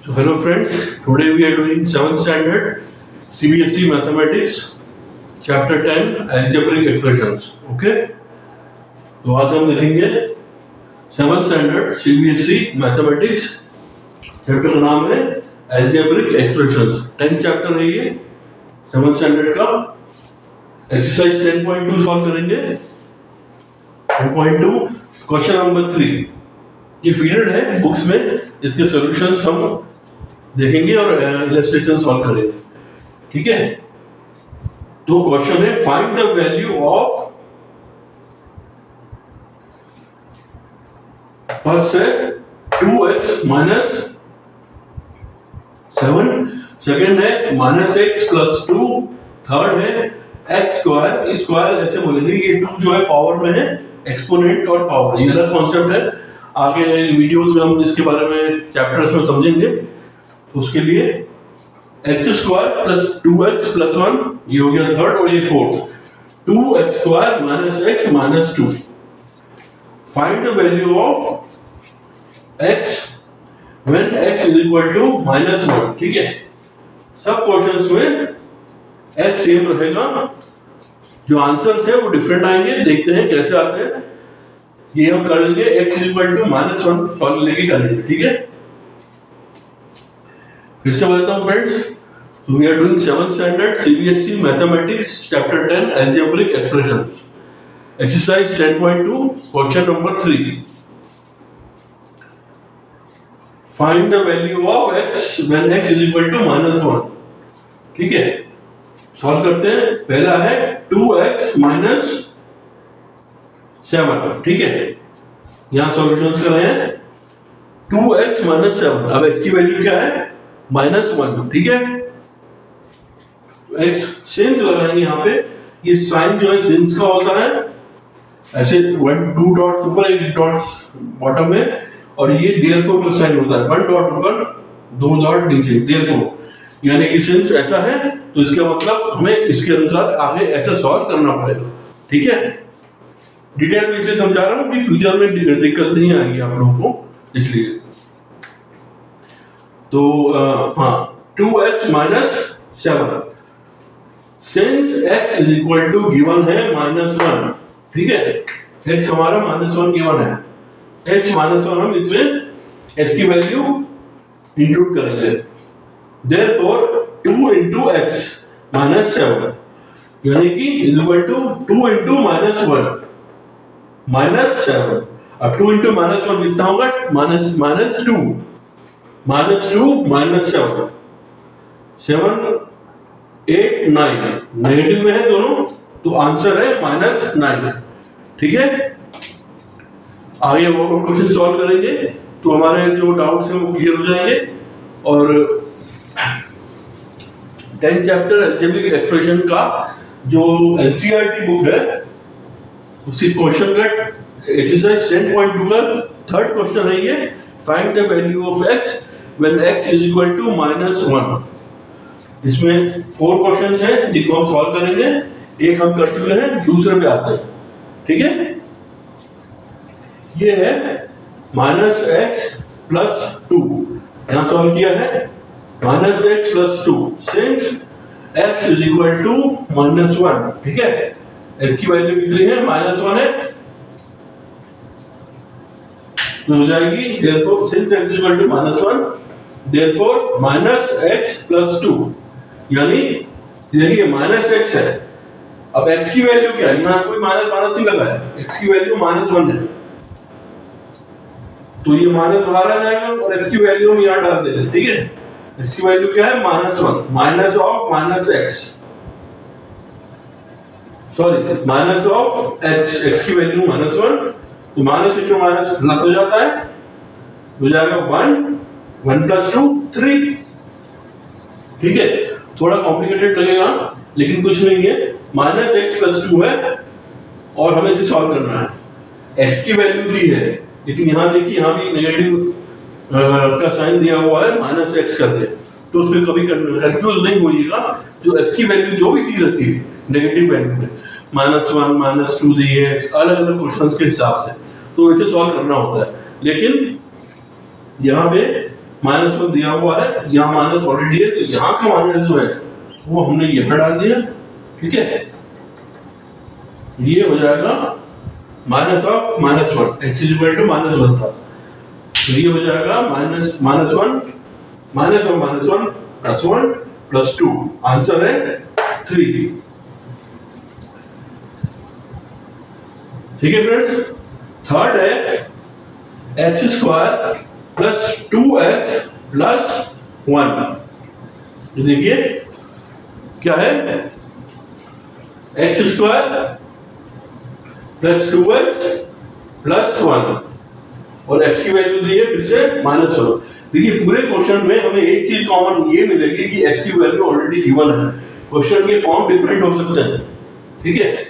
So hello friends, today we are doing 7th standard CBSE Mathematics Chapter 10 Algebraic Expressions. Okay? तो आज हम देखेंगे 7th standard CBSE Mathematics chapter का नाम है Algebraic Expressions. 10th चैप्टर है ये 7th standard का. एक्सरसाइज 10.2 सॉल्व करेंगे. 10.2 क्वेश्चन नंबर 3. ये फील्ड है बुक्स में, इसके सॉल्यूशंस हम देखेंगे और इलस्ट्रेशन सॉल्व करेंगे. ठीक है, तो क्वेश्चन है find the value of, first है 2x माइनस 7, सेकेंड है -x प्लस 2, थर्ड है x स्क्वायर. स्क्वायर ऐसे बोलेंगे, ये 2 जो है पावर में है, एक्सपोनेंट और पावर, ये अलग कॉन्सेप्ट है. आगे वीडियोस में हम इसके बारे में चैप्टर्स में समझेंगे. तो उसके लिए x square plus 2x plus 1, ये हो गया थर्ड, और ये fourth 2x square minus x minus 2. Find the value of x when x is equal to -1. ठीक है, सब क्वेश्चंस में x सेम रहेगा, जो आंसर्स है वो डिफरेंट आएंगे. देखते हैं कैसे आते हैं. ये हम करेंगे x is equal to -1 solve लेके करेंगे. ठीक है, फिर से बताता हूं फ्रेंड्स. तो we are doing 7th standard CBSE mathematics chapter 10 algebraic expressions. Exercise 10.2 question number 3. Find the value of x when x is equal to -1. ठीक है, सॉल्व करते हैं. पहला है 2x माइनस 7. ठीक है, यहां सॉल्यूशंस कर रहे हैं 2x माइनस 7. अब x की वैल्यू क्या है? -1. ठीक है, x सिंस लगाएंगे यहाँ पे. ये साइन जो है सिंस का होता है, ऐसे 2 डॉट्स ऊपर, 1 डॉट्स बॉटम में, और ये देयरफॉर का साइन होता है, 1 डॉट ऊपर 2 डॉट नीचे, देयरफॉर. यानी कि सिंस ऐसा है तो इसका मतलब हमें इसके अनुसार आगे ऐसा सॉल्व करना पड़ेगा. ठीक है, डिटेल में इसलिए समझा रहा हूं कि फ्यूचर में दिक्कत नहीं आएगी आप लोगों को, इसलिए. तो हाँ, 2x minus 7 since x is equal to given है -1. ठीक है, x हमारा -1 गिवन है. x -1 हम इसमें x की वैल्यू इंक्लूड करेंगे. देयरफॉर 2 into x माइनस 7 यानी कि इज इक्वल टू 2 into -1 -7. अब 2 into -1 कितना होगा? -2 -7 7 8 9, नेगेटिव में है दोनों, तो आंसर है -9. ठीक है, आगे और क्वेश्चन सॉल्व करेंगे तो हमारे जो डाउट्स हैं वो क्लियर हो जाएंगे. और 10th चैप्टर अलजेब्रिक एक्सप्रेशन का जो NCERT बुक है, उसकी क्वेश्चन का एक्सरसाइज 10.2 का थर्ड क्वेश्चन है ये. Find the value of x when x is equal to -1. इसमें 4 क्वेश्चंस हैं जिनको हम सॉल्व करेंगे. एक हम कर चुके हैं, दूसरे पे आते हैं. ठीक है, ये है -x प्लस 2. यहां सॉल्व किया है -x plus 2 since x is equal to -1. ठीक है, x की वैल्यू कितनी है? -1 है, तो हो जाएगी therefore since x is equal to -1 therefore -x plus 2. यानी देखिए -x है. अब x की वैल्यू क्या है? यहाँ कोई माइनस नहीं लगा है, x की वैल्यू -1 है, तो ये माइनस बाहर आ जाएगा और x की वैल्यू हम यहाँ डाल देंगे. ठीक है, x की वैल्यू क्या है? -1 minus of -x, sorry minus of x की वैल्यू -1, तो माइनस इंटू माइनस प्लस हो जाता है, हो जाएगा 1 प्लस 2 3. ठीक है, थोड़ा कॉम्प्लिकेटेड लगेगा लेकिन कुछ नहीं है. -x प्लस 2 है और हमें इसे सॉल्व करना है. x की वैल्यू दी है, लेकिन यहाँ देखिए, यहाँ भी नेगेटिव का साइन दिया हुआ है -x करके, तो उसमें कभी कंफ्यूज नहीं होइएगा. जो x की वैल्यू जो भी दी रहती है नेगेटिव वैल्यू में, -1 -2 दी है अलग अलग क्वेश्चंस के हिसाब से, तो इसे सॉल्व करना होता है. लेकिन यहाँ पे -1 दिया हुआ है, यहाँ माइनस ऑलरेडी है, तो यहाँ का माइनस जो है वो हमने यहाँ डाल दिया। ठीक है, ये हो जाएगा minus of -1, x equal to -1 था, तो ये हो जाएगा -1 प्लस 1 प्लस 2, आंसर है 3। ठीक है फ्रेंड्स, थर्ड है x square plus 2x plus 1। देखिए क्या है, x square plus 2x plus 1 और x की वैल्यू दी है फिर से -1। देखिए पूरे क्वेश्चन में हमें एक चीज कॉमन ये मिलेगी कि x की वैल्यू ऑलरेडी गिवन है। क्वेश्चन के फॉर्म डिफरेंट हो सकते हैं, ठीक है,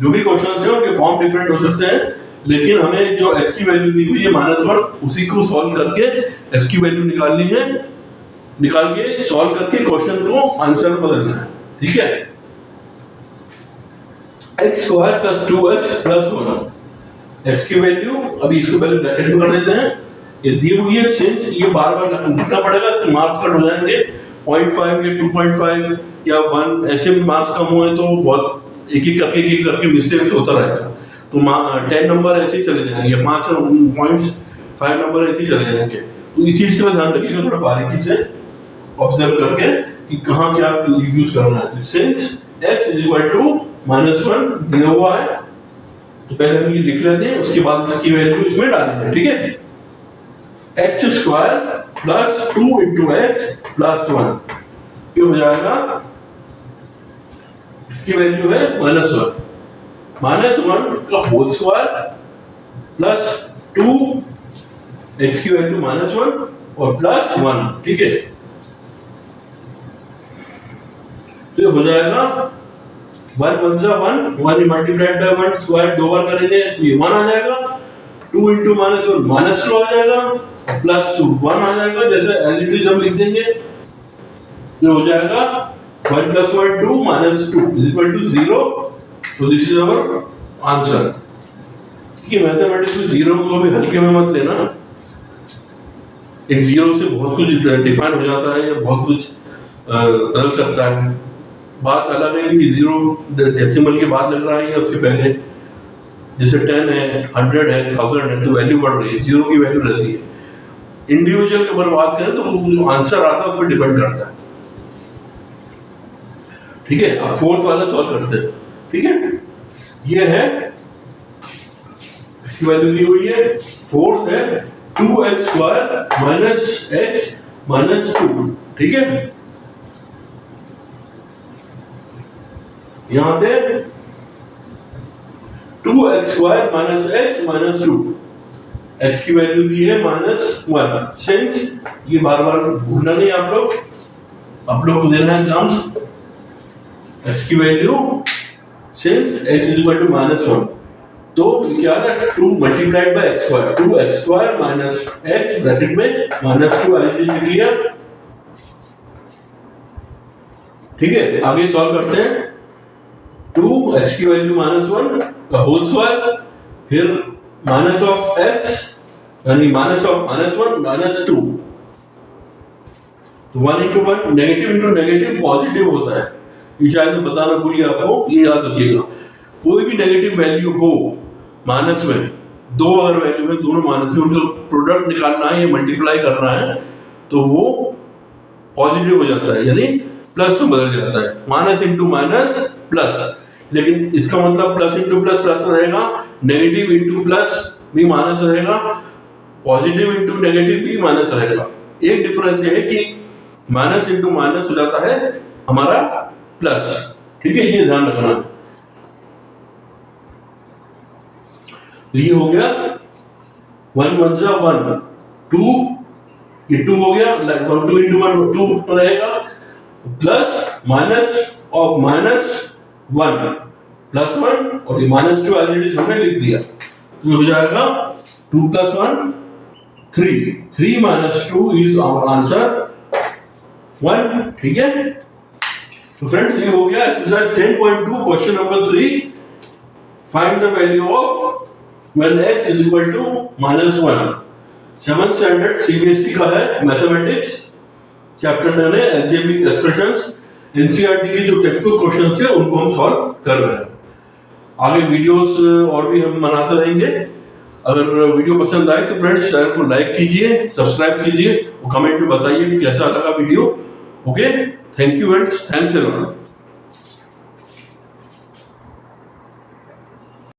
जो भी क्वेश्चन है उनके फॉर्म डिफरेंट हो सकते हैं, लेकिन हमें जो x की वैल्यू दी हुई है -1, उसी को सॉल्व करके x की वैल्यू निकालनी है, निकाल के सॉल्व करके क्वेश्चन को आंसर में बदलना है। ठीक है, x square plus 2x plus 1, x की वैल्यू अभी इसको पहले ब्रैकेट में कर देते हैं, ये दी हुई है, सिंस ये बार-बार लिखना पड़ेगा, इससे मार्क्स कट हो जाएंगे, 0.5 या 2.5 या 1 ऐसे भी मार्क्स कम हुए तो बहुत एक एक करके मिस्टेक्स होता रहेगा, तो 10 नंबर ऐसे ही चले जाएंगे, 5.5 नंबर ऐसे ही चले जाएंगे। तो इस चीज का ध्यान रखिएगा थोड़ा बारीकी से ऑब्जर्व करके कि कहाँ क्या यूज करना है। Since x is equal to -1 दिया हुआ है, तो पहले हम ये लिख लेते हैं, उसके बाद इसकी वैल्यू इसमें डालेंगे। ठीक है, x square plus 2 into x plus 1, ये हो जाएगा, इसकी वैल्यू है -1 का होल स्क्वायर प्लस 2, x की वैल्यू -1 और प्लस 1। ठीक है, तो ये हो जाएगा 1 1 जा 1 मल्टीप्लाइड बाय 1 स्क्वायर 2 बार करेंगे तो ये 1 आ जाएगा, 2 इंटू -1 -2 आ जाएगा और प्लस 1 आ जाएगा, जैसे एज इट इज हम लिख देंगे, ये हो जाएगा 1 plus 1 2 minus 2 is equal to 0, so this is our answer। ठीक है, मैथमेटिक्स में जीरो को भी हल्के में मत लेना, एक जीरो से बहुत कुछ डिफाइन हो जाता है या बहुत कुछ बदल सकता है। बात अलग है कि जीरो डेसिमल के बाद लग रहा है या उसके पहले, जैसे 10 है, 100 है, 1000 है, तो वैल्यू बढ़ रही है, जीरो की वैल्यू रहती है। इंडिविजुअल के ऊपर बात करें तो जो आंसर आता है उस पर डिपेंड करता है। ठीक है, अब फोर्थ वाला सॉल्व करते हैं। ठीक है, ये है, इसकी वैल्यू दी हुई है, फोर्थ है 2x square minus x minus 2। ठीक है, यहां पे 2x square minus x minus 2, x की वैल्यू दी है -1। सिंस ये बार बार भूलना नहीं आप लोग को देना है एग्जाम्स, x की value since x is equal to -1, तो क्या था 2 multiplied by x square, 2x square minus x bracket में -2 एज लिख लिया। ठीक है, आगे सॉल्व करते हैं। 2x की वैल्यू -1 का होल स्क्वायर, फिर माइनस ऑफ x यानी माइनस ऑफ -1 -2, तो 1 into 1 negative into negative positive होता है, ये शायद मैं बताना भूल गया आपको, ये याद रखिएगा। कोई भी नेगेटिव वैल्यू हो माइनस में, दो अगर वैल्यू में दोनों माइनस में, उनका प्रोडक्ट निकालना है या मल्टीप्लाई करना है तो वो पॉजिटिव हो जाता है, यानी प्लस में बदल जाता है, माइनस इंटू माइनस प्लस। लेकिन इसका मतलब प्लस इंटू प्लस प्लस रहेगा, नेगेटिव इंटू प्लस भी माइनस रहेगा, पॉजिटिव इंटू नेगेटिव भी माइनस रहेगा। एक डिफरेंस ये है कि माइनस इंटू माइनस हो जाता है हमारा प्लस। ठीक है, ये ध्यान रखना। तो ये हो गया 1 1 जा 1 2, ये 2 हो गया, 1 2 इंटू 1 2 रहेगा, प्लस माइनस ऑफ -1 प्लस 1 और ये -2 ऑलरेडी हमने लिख दिया, तो ये हो जाएगा 2 + 1 3, 3 - 2 इज आवर आंसर 1। ठीक है, तो फ्रेंड्स ये हो गया exercise 10.2 question number 3, find the value of when x is equal to -1। 7th standard CBSE का है मैथमेटिक्स, चैप्टर 10 है अलजेब्रिक एक्सप्रेशंस। एनसीईआरटी की जो टेक्स्ट बुक क्वेश्चंस है उनको हम सॉल्व कर रहे हैं। आगे वीडियोस और भी हम बनाते रहेंगे। अगर वीडियो पसंद आए तो फ्रेंड्स चैनल को लाइक कीजिए, सब्सक्राइब कीजिए और कमेंट में बताइए कि कैसा लगा video. Okay, thank you friends, thanks a lot.